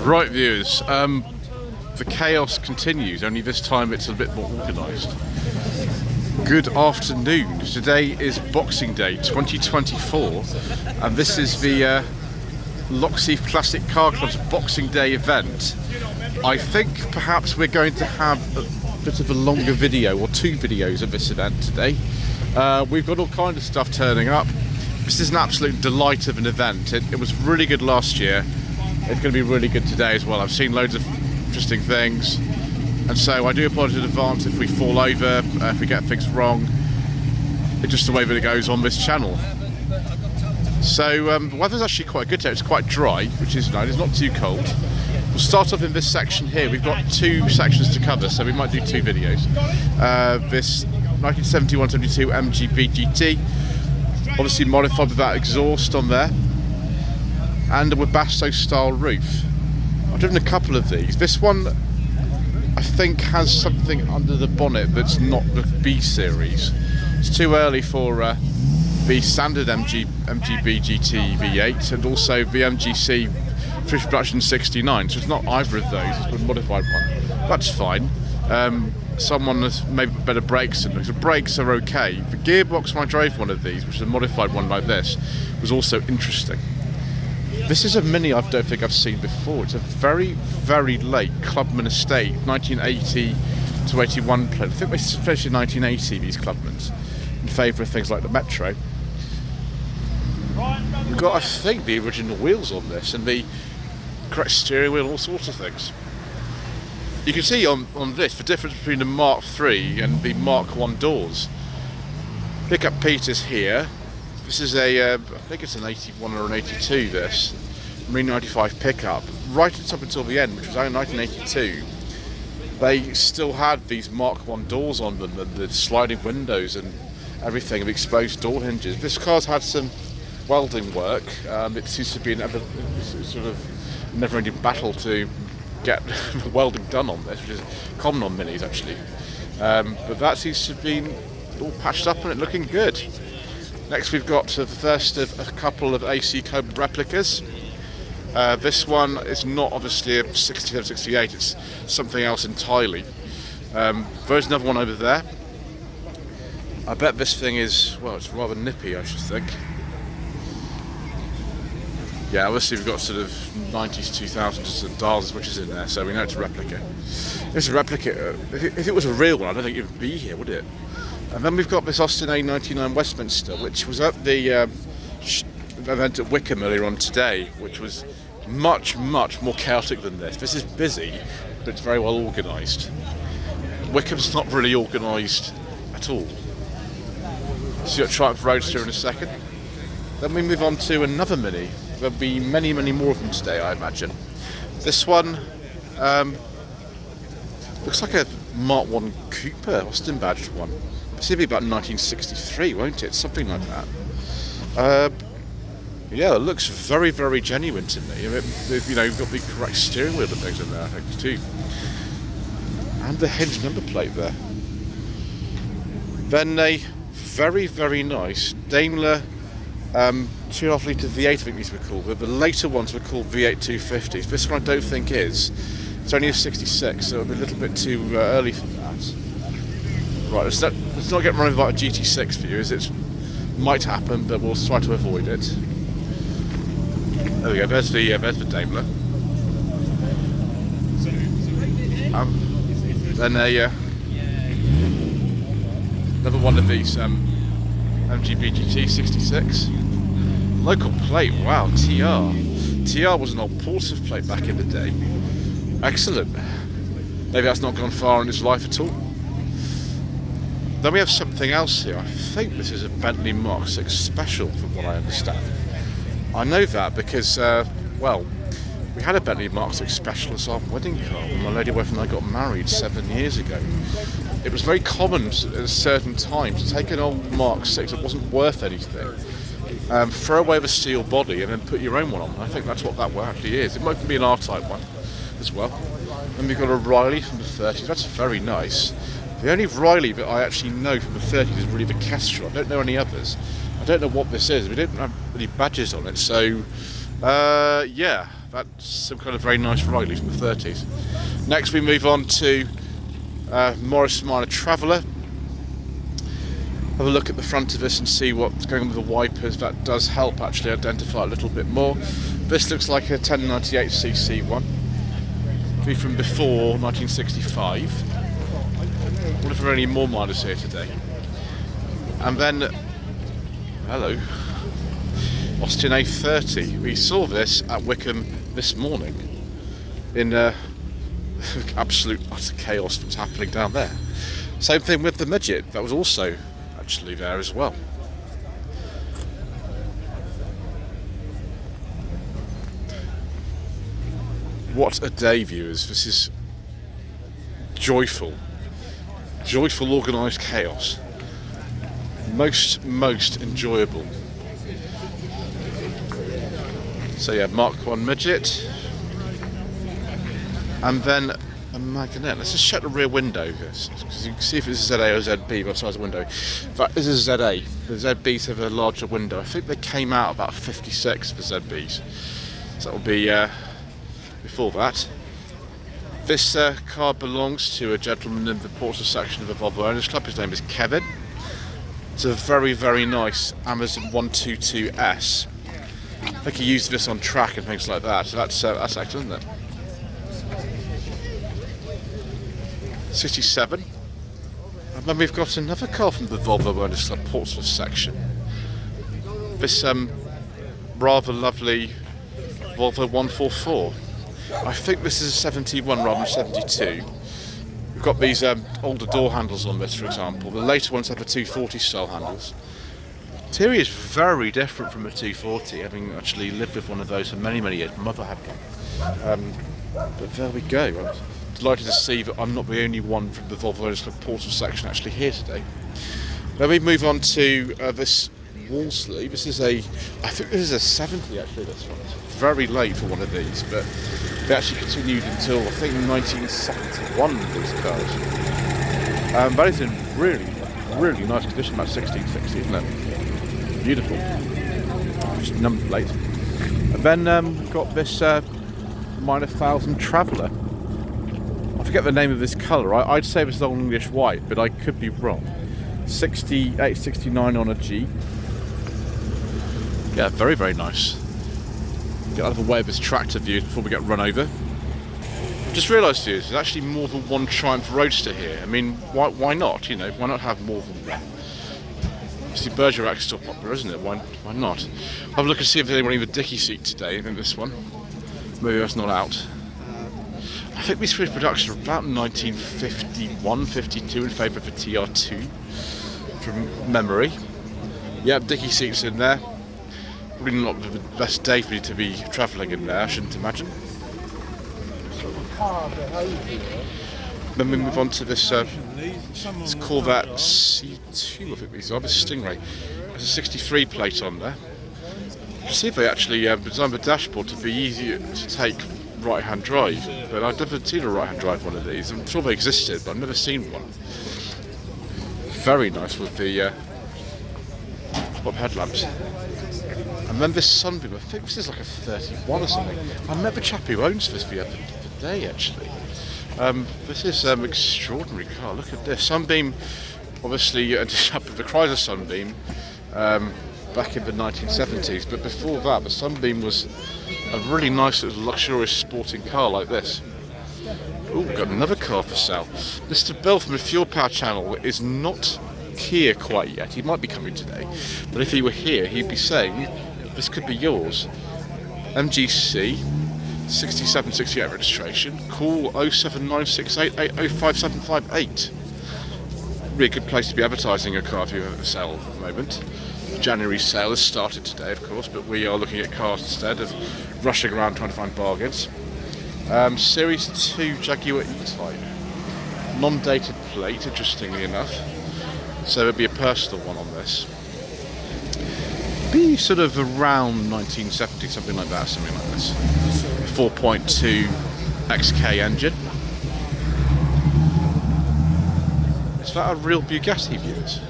Right, viewers, the chaos continues, only this time it's a bit more organised. Good afternoon. Today is Boxing Day 2024, and this is the Lockheath Classic Car Club's Boxing Day event. I think perhaps we're going to have a bit of a longer video, or two videos of this event today. We've got all kinds of stuff turning up. This is an absolute delight of an event. It was really good last year. It's going to be really good today as well. I've seen loads of interesting things, and so I do apologise in advance if we fall over, if we get things wrong. It's just the way that it goes on this channel. So the weather's actually quite good today. It's quite dry, which is nice. It's not too cold. We'll start off in this section here. We've got two sections to cover, so we might do two videos. This 1971-72 MGB GT, obviously modified with that exhaust on there, and a Webasto style roof. I've driven a couple of these. This one I think has something under the bonnet that's not the B series. It's too early for the standard MGB GT V8 and also the MGC Fish Production 69, so it's not either of those, it's a modified one. That's fine. Someone has made better brakes than those. The brakes are okay. The gearbox when I drove one of these, which is a modified one like this, was also interesting. This is a Mini I don't think I've seen before. It's a very, very late Clubman estate, 1980 to 81 plate. I think they finished in 1980, these Clubmans, in favour of things like the Metro. We've got, I think, the original wheels on this, and the correct steering wheel, all sorts of things. You can see on this the difference between the Mark III and the Mark I doors. Pickup Peters here. This is a, I think it's an 81 or an 82, this Marine 95 pickup. Right up until the end, which was only 1982, they still had these Mark I doors on them, and the sliding windows and everything, of exposed door hinges. This car's had some welding work. It seems to be a sort of never-ending battle to get welding done on this, which is common on Minis actually. But that seems to have been all patched up and it looking good. Next we've got the first of a couple of AC Cobra replicas. This one is not obviously a 67-68, it's something else entirely. There's another one over there. I bet this thing is, well, it's rather nippy, I should think. Yeah, obviously we've got sort of 90s, 2000s and dials, which is in there, so we know it's a replica. It's a replica. If it was a real one, I don't think it would be here, would it? And then we've got this Austin A99 Westminster, which was at the event at Wickham earlier on today, which was much, much more chaotic than this. This is busy, but it's very well organised. Wickham's not really organised at all. So you've got Triumph Roadster in a second. Then we move on to another Mini. There'll be many, many more of them today, I imagine. This one looks like a Mark I Cooper, Austin badged one. It's going to be about 1963, won't it? Something like that. Yeah, it looks very, very genuine to me. You know, you've got the correct steering wheel and things in there, I think, too. And the hinge number plate there. Then a very, very nice Daimler 2.5 litre V8, I think these were called. The later ones were called V8 250s. This one I don't think is. It's only a 66, so it'll be a little bit too early for that. Right, let's not get run over by a GT6 for you, as it might happen, but we'll try to avoid it. There we go, there's the Daimler. Then another one of these MGB GT 66. Local plate, wow, TR. TR was an old Portsmouth plate back in the day. Excellent. Maybe that's not gone far in its life at all. Then we have something else here. I think this is a Bentley Mark VI Special, from what I understand. I know that because, well, we had a Bentley Mark VI Special as our wedding car when my lady wife and I got married 7 years ago. It was very common at a certain time to take an old Mark VI that wasn't worth anything, throw away the steel body and then put your own one on. I think that's what that actually is. It might be an R-Type one as well. Then we've got a Riley from the 30s. That's very nice. The only Riley that I actually know from the 30s is really the Kestrel. I don't know any others. I don't know what this is. We didn't have any badges on it, so Yeah, that's some kind of very nice Riley from the 30s. Next we move on to Morris Minor Traveller. Have a look at the front of this and see what's going on with the wipers. That does help actually identify a little bit more. This looks like a 1098cc one. Be from before 1965. I wonder if there are any more miners here today. And then, hello, Austin A30. We saw this at Wickham this morning in absolute utter chaos that's happening down there. Same thing with the midget, that was also actually there as well. What a day, viewers. This is joyful organised chaos. Most enjoyable. So yeah, Mark 1 midget. And then a magnet. Let's just check the rear window, because you can see if it's ZA or ZB by the size of the window. In fact, this is ZA. The ZBs have a larger window. I think they came out about 56 for ZBs. So that'll be before that. This car belongs to a gentleman in the Porsche section of the Volvo Owners Club. His name is Kevin. It's a very nice Amazon 122S. I think he used this on track and things like that. So that's excellent, isn't it? 67. And then we've got another car from the Volvo Owners Club Portsmouth section. This rather lovely Volvo 144. I think this is a 71 rather than 72. We've got these older door handles on this, for example. The later ones have the 240 style handles. The interior is very different from a 240, having actually lived with one of those for many years. My mother had one. But there we go. I'm delighted to see that I'm not the only one from the Volvo Owners Club Portsmouth section actually here today. Then we move on to this Wolseley. This is I think this is a 70 actually, this one. It's very late for one of these, but they actually continued until I think 1971 with these cars. That is in really nice condition, about 1660, isn't it? Beautiful. Just number plate. And then we've got this Minor 1000 Traveller. I forget the name of this colour. I'd say this is Old English white, but I could be wrong. 68, 69 on a G. Yeah, very nice. Get out of the way of this tractor view before we get run over. Just realised here, there's actually more than one Triumph Roadster here. I mean, why not? You know, why not have more than one? Obviously, Bergerac's still popular, isn't it? Why not? Have a look and see if there's anyone in the dicky seat today. I think this one. Maybe that's not out. I think these three production are about 1951, 52 in favour of the TR2 from memory. Yeah, dicky seats in there. Probably not the best day for you to be travelling in there, I shouldn't imagine. Then we move on to this Corvette C2, I think these are, this Stingray. There's a 63 plate on there. You see if they actually designed the dashboard to be easier to take right-hand drive, but I've never seen a right-hand drive one of these. I'm sure they existed, but I've never seen one. Very nice with the pop headlamps. And then this Sunbeam, I think this is like a 31 or something. I met the chap who owns this the other day actually. This is an extraordinary car. Look at this. Sunbeam, obviously ended up with the Chrysler Sunbeam back in the 1970s, but before that the Sunbeam was a really nice little luxurious sporting car like this. Oh, we've got another car for sale. Mr. Bill from the Fuel Power channel is not here quite yet. He might be coming today, but if he were here he'd be saying this could be yours. MGC 6768 registration. Call 07968805758. Really good place to be advertising a car if you have a sale at the moment. January sale has started today, of course, but we are looking at cars instead of rushing around trying to find bargains. Series 2 Jaguar E-Type. Non-dated plate, interestingly enough. So there'll be a personal one on this. Be sort of around 1970, something like that, something like this. 4.2 XK engine. Is that a real Bugatti, viewers?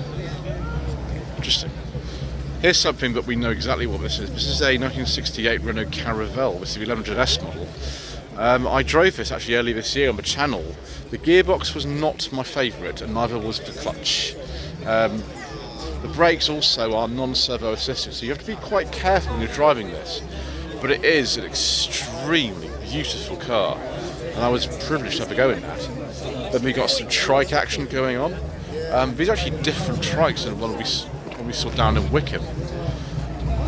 Interesting. Here's something that we know exactly what this is. This is a 1968 Renault Caravelle. This is the 1100S model. I drove this actually earlier this year on the channel. The gearbox was not my favourite, and neither was the clutch. The brakes also are non-servo assisted, so you have to be quite careful when you're driving this. But it is an extremely beautiful car, and I was privileged to have a go in that. Then we got some trike action going on. These are actually different trikes than the one we saw down in Wickham.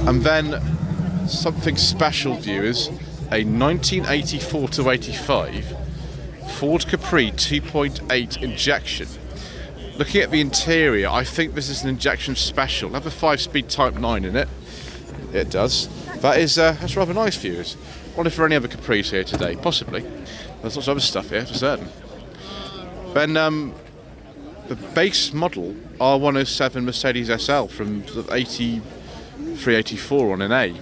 And then something special, viewers, a 1984 to 85 Ford Capri 2.8 injection. Looking at the interior, I think this is an injection special. It'll have a 5-speed Type 9 in it. It does. That's rather nice, viewers. I wonder if there are any other Capris here today. Possibly. There's lots of other stuff here, for certain. Then the base model R107 Mercedes SL from 83-84 on an A.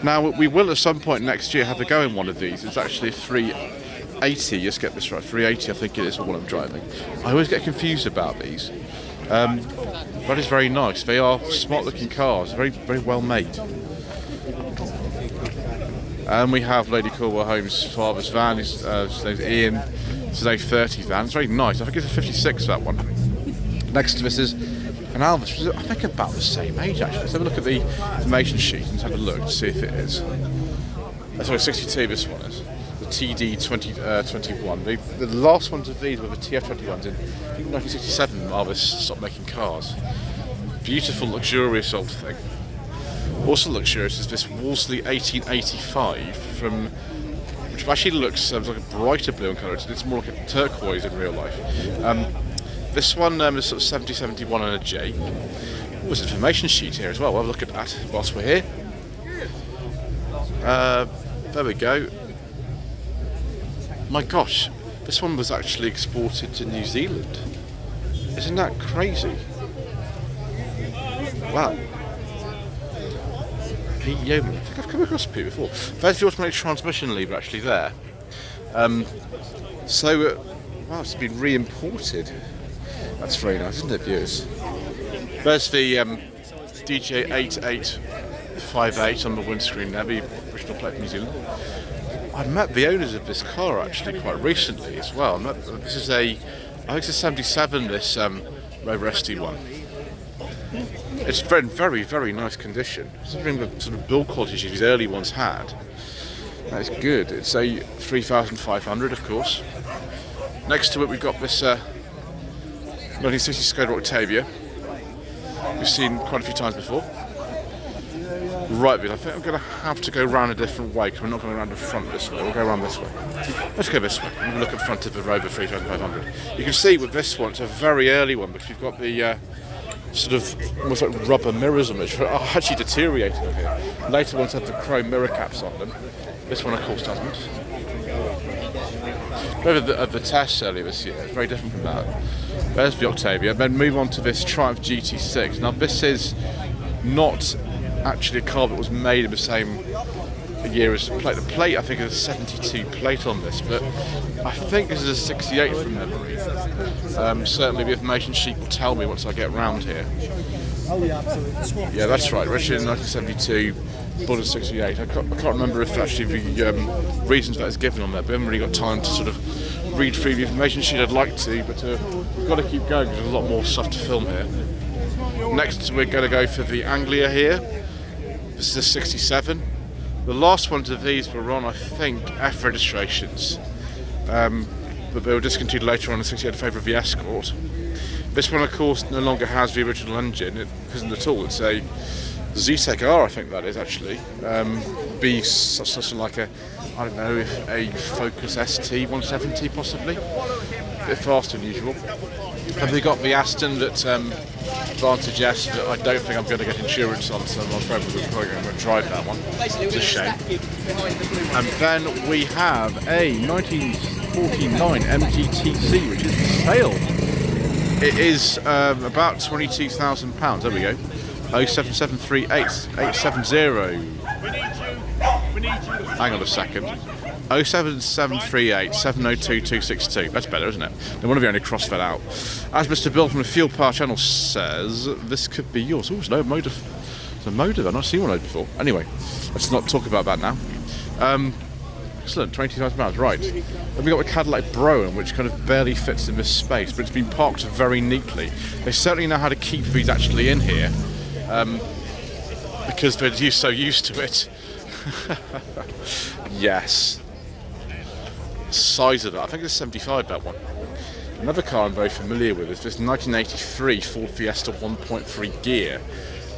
Now, we will at some point next year have a go in one of these. It's actually a 380, just get this right, 380 I think it is what I'm driving. I always get confused about these. That is very nice. They are smart looking cars, very, very well made. And we have Lady Corwell Holmes' father's van, his name's Ian. It's an A30 van, it's very nice. I think it's a 56, that one. Next to this is an Alvis, which is I think about the same age actually. Let's have a look at the information sheet and have a look to see if it is. Sorry, 62 this one is. The TD21. The last ones of these were the TF21s in 1967. Alvis stopped making cars. Beautiful, luxurious old thing. Also luxurious is this Wolseley 1885 from, which actually looks like a brighter blue in colour. It's more like a turquoise in real life. This one is sort of 70-71 on a J. There's an information sheet here as well. We'll have a look at that whilst we're here. There we go. My gosh, this one was actually exported to New Zealand. Isn't that crazy? Wow. Pete Yeoman. I think I've come across Pete before. There's the automatic transmission lever actually there. Wow, it's been re-imported. That's very nice, isn't it, viewers? There's the DJ8858 on the windscreen there, the original plate from New Zealand. I met the owners of this car actually quite recently as well. This is I think it's a 77, this Rover ST1. It's very, very, very nice condition. Considering the sort of build quality these early ones had, that is good. It's a 3500, of course. Next to it, we've got this 1960 Skoda Octavia. We've seen quite a few times before. Right, I think I'm going to have to go around a different way because we're not going around the front this way. We'll go around this way. Let's go this way. Have a look at the front of the Rover 3500. You can see with this one, it's a very early one because you've got the sort of almost like rubber mirrors on it, which are actually deteriorating on here. Later ones have the chrome mirror caps on them. This one, of course, doesn't. Over the test earlier this year, it's very different from that. There's the Octavia. Then move on to this Triumph GT6. Now, this is not actually a car that was made in the same year as the plate. The plate, I think, is a 72 plate on this, but I think this is a 68 from memory. Certainly the information sheet will tell me once I get round here. Yeah, that's right. Registered in 1972, born in 68. I can't remember if actually the reasons that is given on there, but I haven't really got time to sort of read through the information sheet. I'd like to, but we've got to keep going because there's a lot more stuff to film here. Next, we're going to go for the Anglia here. This is a 67. The last ones of these were on, I think, F registrations, but they were discontinued later on in 68 in favour of the Escort. This one, of course, no longer has the original engine. It isn't at all. It's a Z-Tech R, I think that is actually. Be something like a, I don't know, if a Focus ST 170 possibly. A bit faster than usual. Have we got the Aston that Vantage S that I don't think I'm going to get insurance on, so I'm probably going to drive that one. It's a shame. And then we have a 1949 MGTC, which is for sale. It is about £22,000. There we go. 07738 870. Hang on a second. 07738 702 262. That's better, isn't it? No wonder we only crossed that out. As Mr. Bill from the Fuel Power channel says, this could be yours. Oh, there's no motor. There's a motor. I've not seen one of those before. Anyway, let's not talk about that now. Excellent, 20,000 pounds, right. Then we got the Cadillac Brown, which kind of barely fits in this space, but it's been parked very neatly. They certainly know how to keep these actually in here, because they're so used to it. Yes. Size of that, I think it's 75, that one. Another car I'm very familiar with is this 1983 Ford Fiesta 1.3 gear.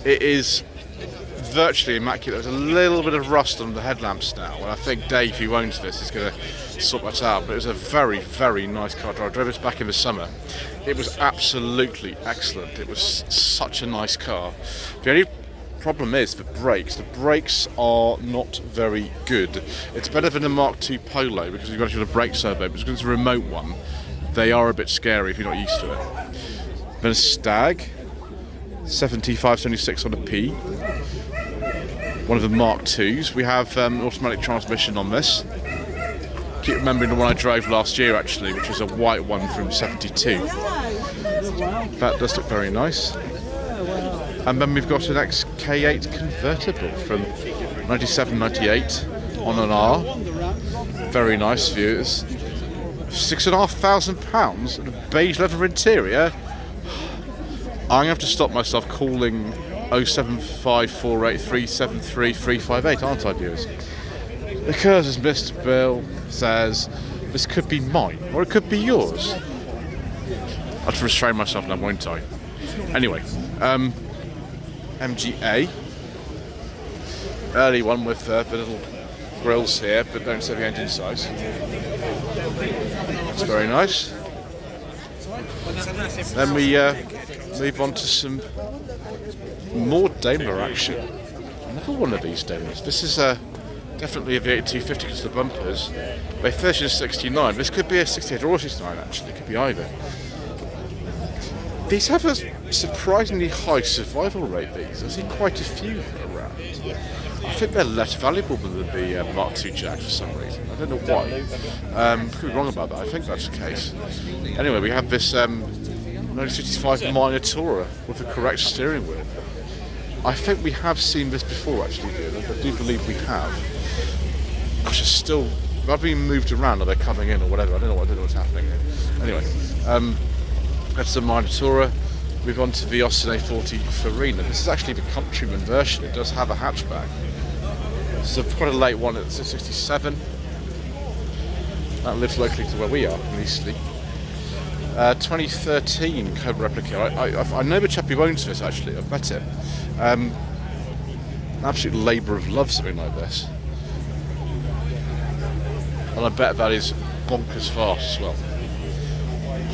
It is virtually immaculate. There's a little bit of rust on the headlamps now, and I think Dave, who owns this, is going to sort that out. But it was a very, very nice car. I drove this back in the summer. It was absolutely excellent. It was such a nice car. The only problem is the brakes. The brakes are not very good. It's better than the Mark II Polo because you've got to do a brake servo, but because it's a remote one, they are a bit scary if you're not used to it. Then a Stag 7576 on a P. One of the Mark IIs. We have automatic transmission on this. Keep remembering the one I drove last year actually, which was a white one from 72. That does look very nice. And then we've got an XK8 convertible from 97-98 on an R. Very nice views. £6,500 and a beige leather interior. I'm going to have to stop myself calling 07548373358, aren't I, viewers? Because, as Mr. Bill says, this could be mine, or it could be yours. I'll have to restrain myself now, won't I? Anyway, MGA. Early one with the little grills here, but don't say the engine size. That's very nice. Then we move on to some more Daimler action. Another one of these Daimlers. This is definitely a V8 250 because of the bumpers. They finished in 69. This could be a 68 or 69 actually. It could be either. These have a surprisingly high survival rate, these. I've seen quite a few around. I think they're less valuable than the Mark II Jag for some reason. I don't know why. Could be wrong about that. I think that's the case. Anyway, we have this 1965 Minotaur with the correct steering wheel. I think we have seen this before actually, I do believe we have. Gosh, it's still, they're being moved around, or they're coming in or whatever, I don't know what's happening here. Anyway, that's the Minotaur. Move on to the Austin A40 Farina. This is actually the Countryman version, it does have a hatchback. It's quite a late one, it's a 67. That lives locally to where we are, in Eastleigh. 2013 Cobra replica. I know the chap who owns this actually, I've met him. An absolute labour of love, something like this. And I bet that is bonkers fast as well.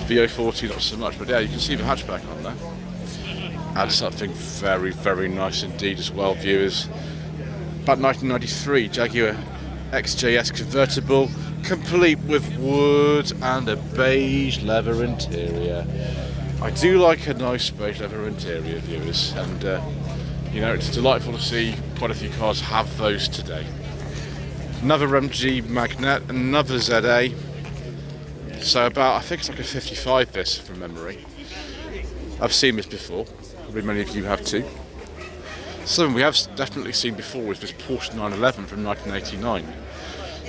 VO40 not so much, but yeah, you can see the hatchback on there. Adds something very, very nice indeed as well, viewers. About 1993 Jaguar XJS convertible, complete with wood and a beige leather interior. I do like a nice beige leather interior, viewers, and you know, it's delightful to see quite a few cars have those today. Another MG Magnet, another ZA. So about, I think it's like a 55 this from memory. I've seen this before, probably many of you have too. Something we have definitely seen before is this Porsche 911 from 1989.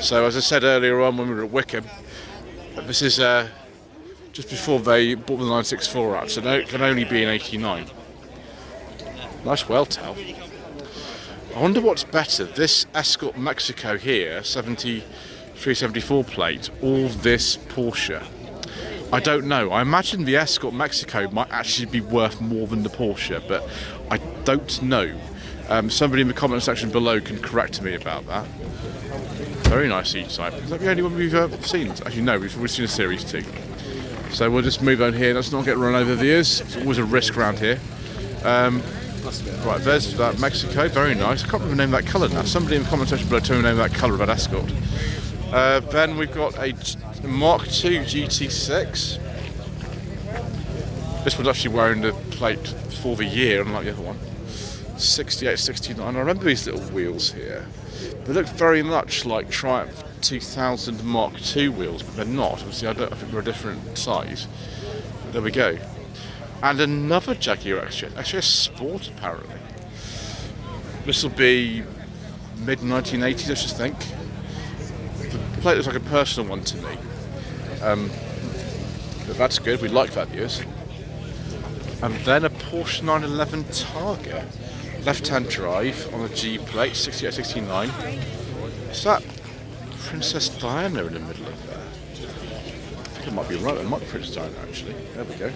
So as I said earlier on when we were at Wickham, this is just before they bought the 964 out, so it can only be in 89. Nice well tail. I wonder what's better, this Escort Mexico here, 7374 plate, or this Porsche. I don't know. I imagine the Escort Mexico might actually be worth more than the Porsche, but I don't know. Somebody in the comment section below can correct me about that. Very nice E-Type. Is that the only one we've seen? Actually, no, we've already seen a Series 2. So we'll just move on here. Let's not get run over the ears. It's always a risk around here. Right, there's that Mexico. Very nice. I can't remember the name of that colour now. Somebody in the comment section below tell me the name of that colour of that Escort. Then we've got a Mark II GT6. This one's actually wearing the plate for the year, unlike the other one. 68, 69. I remember these little wheels here. They look very much like Triumph 2000 Mark II wheels, but they're not. Obviously, I think they're a different size. But there we go. And another Jaguar XJ, actually a Sport apparently. This will be mid-1980s, I should think. The plate looks like a personal one to me. But that's good, we like that, viewers. And then a Porsche 911 Targa. Left-hand drive on a G plate, 6869. Is that Princess Diana in the middle of there? I think it might be right, it might be Princess Diana actually. There we go.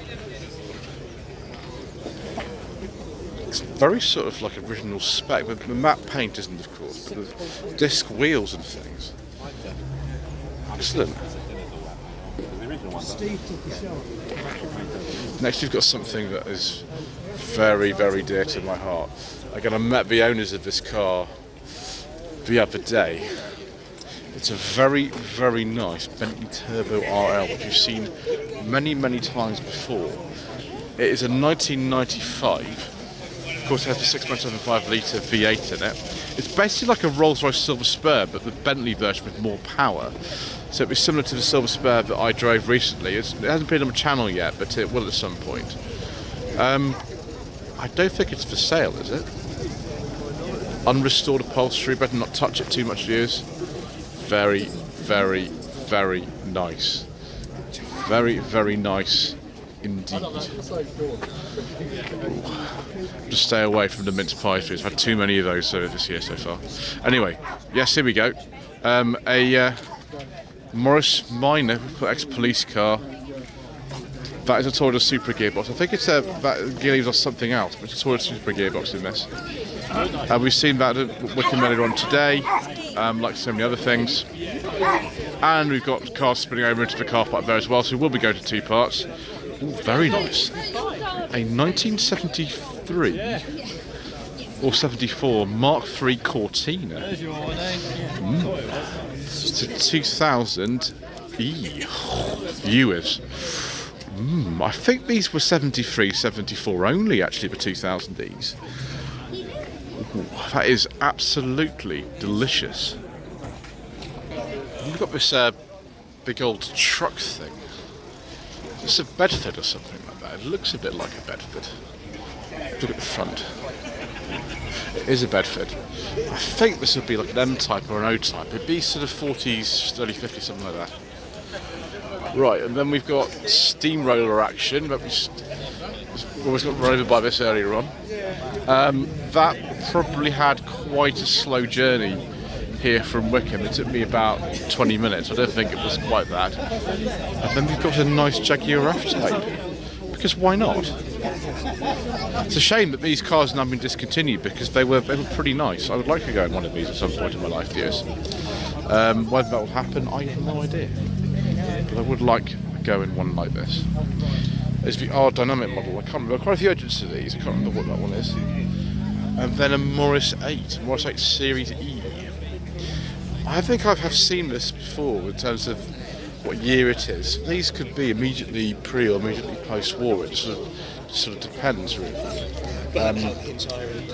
It's very sort of like original spec, but the matte paint isn't, of course, but the disc wheels and things. Excellent. Next we've got something that is very, very dear to my heart. Again, I met the owners of this car the other day. It's a very, very nice Bentley Turbo RL, which you've seen many, many times before. It is a 1995. Of course, it has the 6.75 litre V8 in it. It's basically like a Rolls-Royce Silver Spur, but the Bentley version with more power. So it'd be similar to the Silver Spur that I drove recently. It hasn't been on the channel yet, but it will at some point. I don't think it's for sale, is it? Unrestored upholstery, better not touch it too much, viewers. Very, very, very nice. Very, very nice indeed. Just stay away from the mince pies, please. I've had too many of those this year so far. Anyway, yes, here we go. A Morris Minor, ex-police car. That is a Toyota Supra gearbox. I think it's that gearbox or something else, but it's a Toyota Supra gearbox in this. We've seen that at Wickham later on today, like so many other things. And we've got cars spinning over into the car park there as well, so we'll be going to two parts. Ooh, very nice. A 1973 or 74 Mark III Cortina. It's a 2000 E. Viewers. I think these were 73, 74 only, actually, the 2000Es. Ooh, that is absolutely delicious. We've got this big old truck thing. It's a Bedford or something like that. It looks a bit like a Bedford. Look at the front. It is a Bedford. I think this would be like an M-type or an O-type. It'd be sort of 40s, early 50s, something like that. Right, and then we've got steamroller action, but we always got run over by this earlier on. That probably had quite a slow journey here from Wickham. It took me about 20 minutes. I don't think it was quite that. And then we've got a nice Jaguar F-Type, because why not? It's a shame that these cars have now been discontinued because they were pretty nice. I would like to go in one of these at some point in my life, yes. Whether that will happen, I have no idea. But I would like to go in one like this. There's the R Dynamic model. I can't remember. Quite a few agents of these. I can't remember what that one is. And then a Morris 8 Series E. I think I have seen this before in terms of what year it is. These could be immediately pre or immediately post-war. It sort of depends, really.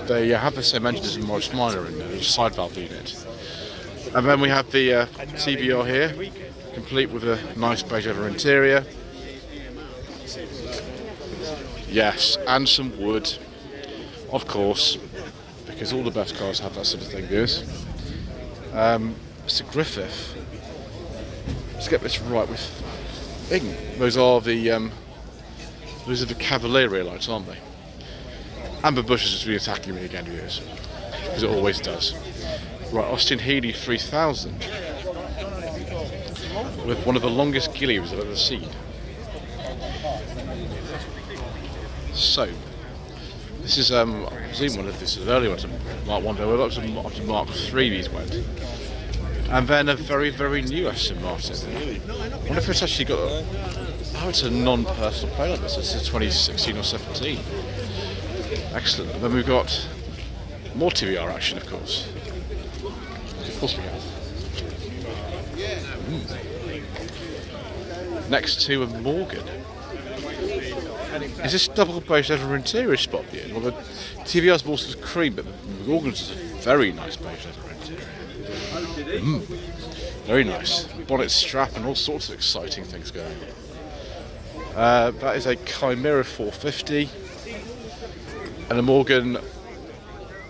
They have the same engine as a Morris Minor in there, a side valve unit. And then we have the TBR here, complete with a nice beige leather interior. Yes, and some wood, of course, because all the best cars have that sort of thing, viewers. Mr. Griffith, let's get this right with Ing. Those are the Cavalier lights, aren't they? Amber Bush has just been attacking me again, viewers, because it always does. Right, Austin Healey 3000 with one of the longest gillies I've ever seen. So, this is I've seen one of this earlier ones, Mark 1, we're up to Mark 3 these went. And then a very, very new Aston Martin. I wonder if it's actually got it's a non-personal plate on this, it's a 2016 or 17. Excellent. And then we've got more TVR action, of course. Of course we have. Next to a Morgan. Is this double beige leather interior spot here? Well, the TVR's more sort of cream, but the Morgan's is a very nice beige leather interior. Very nice. Bonnet strap and all sorts of exciting things going on. That is a Chimera 450. And a Morgan,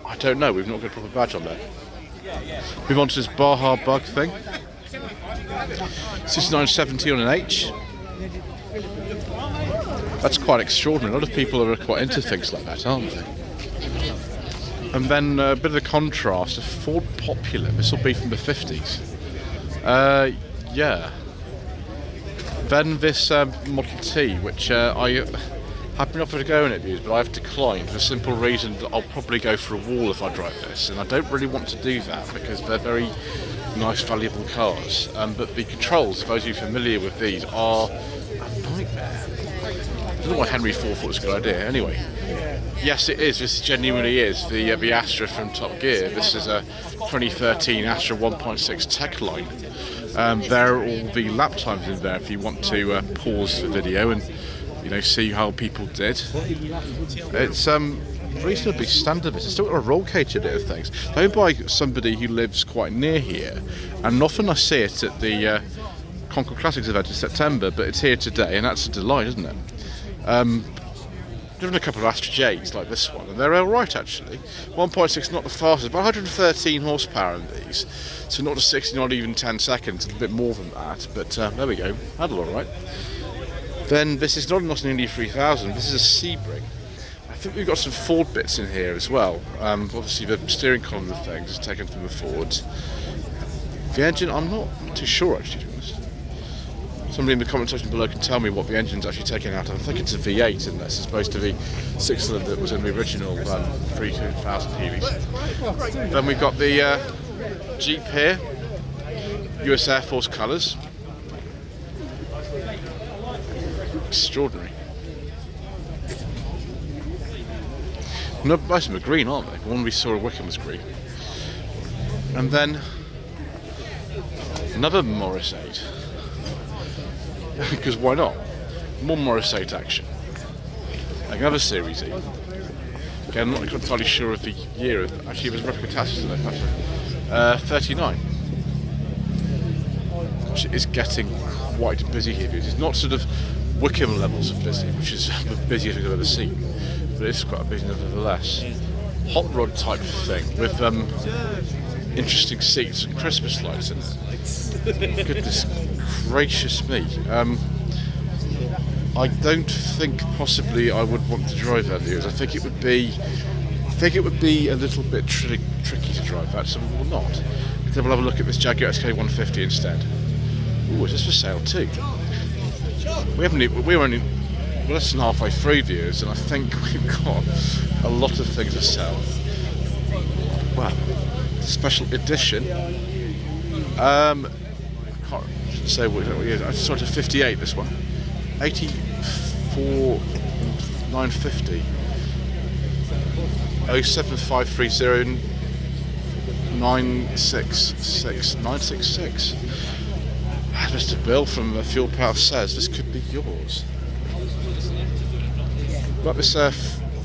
I don't know, we've not got a proper badge on there. Move on to this Baja Bug thing. 6970 on an H. That's quite extraordinary. A lot of people are quite into things like that, aren't they? And then a bit of a contrast, a Ford Popular. This will be from the 50s. Yeah. Then this Model T, which I have been offered to go in it, but I've declined for the simple reason that I'll probably go for a wall if I drive this, and I don't really want to do that because they're very nice, valuable cars. But the controls, for those of you familiar with these, are a nightmare. I don't know why Henry IV thought it was a good idea. Anyway, yes, it is. This genuinely is the Astra from Top Gear. This is a 2013 Astra 1.6 Tech Line. There are all the lap times in there if you want to pause the video and see how people did. It's reasonably standard. It's still got a roll cage in it of things. Owned by somebody who lives quite near here, and often I see it at the Concord Classics event in September, but it's here today, and that's a delight, isn't it? Driven a couple of Astra J's like this one, and they're alright actually. 1.6, not the fastest, but 113 horsepower in these. So not to 60, not even 10 seconds, a bit more than that, but there we go, handle alright. Then this is not a Nottingham Indy 3000, this is a Sebring. I think we've got some Ford bits in here as well. Obviously the steering column of things is taken from the Ford. The engine, I'm not too sure actually, to be honest. Somebody in the comment section below can tell me what the engine's actually taken out of. I think it's a V8 in this, as opposed to the 6-cylinder that was in the original 3000 Heaths. Then we've got the Jeep here, US Air Force colours. Extraordinary. No, most of them are green, aren't they? The one we saw at Wickham was green. And then another Morris 8. Because why not? More Morris 8 action. Another Series E. Again, I'm not entirely sure of the year. Actually, it was replica tasks today. 39. Which is getting quite busy here. It's not sort of Wickham levels of busy, which is the busiest thing I've ever seen. But it's quite busy nevertheless. Hot rod type thing with interesting seats and Christmas lights in it. Goodness gracious me. I don't think possibly I would want to drive that views. I think it would be a little bit tricky to drive that, so we will not. Then we'll have a look at this Jaguar SK150 instead. Ooh, is this for sale too? We're only less than halfway through views, and I think we've got a lot of things to sell. Wow, special edition. I can't say what it is. I saw it at 58. This one, 84,950. 07530 966. Mr. Bill from Fuel Power says this could be yours. But this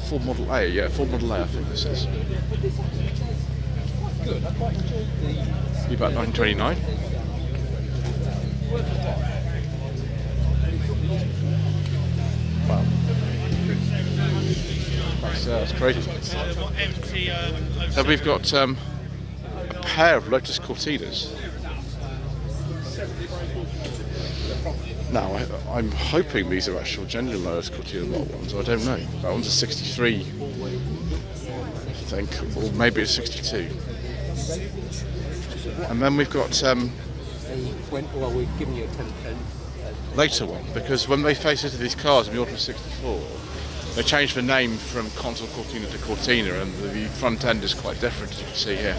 Ford Model A, yeah, Ford Model A I think this is. Be about 1929. Wow. That's crazy. So we've got a pair of Lotus Cortinas. Now, I'm hoping these are actual genuine Lotus Cortina Model ones, I don't know. That one's a 63, I think, or maybe a 62. And then we've got later one, because when they faced into these cars in the autumn of 64, they changed the name from Consul Cortina to Cortina, and the front end is quite different, as you can see here.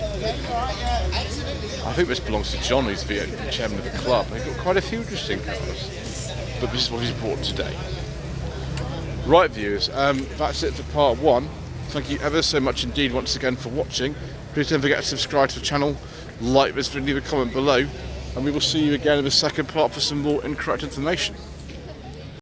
I think this belongs to John, who's the chairman of the club. They've got quite a few interesting cars, but this is what he's brought today. Right, viewers, that's it for part one. Thank you ever so much indeed once again for watching. Please don't forget to subscribe to the channel, like this video, leave a comment below, and we will see you again in the second part for some more incorrect information.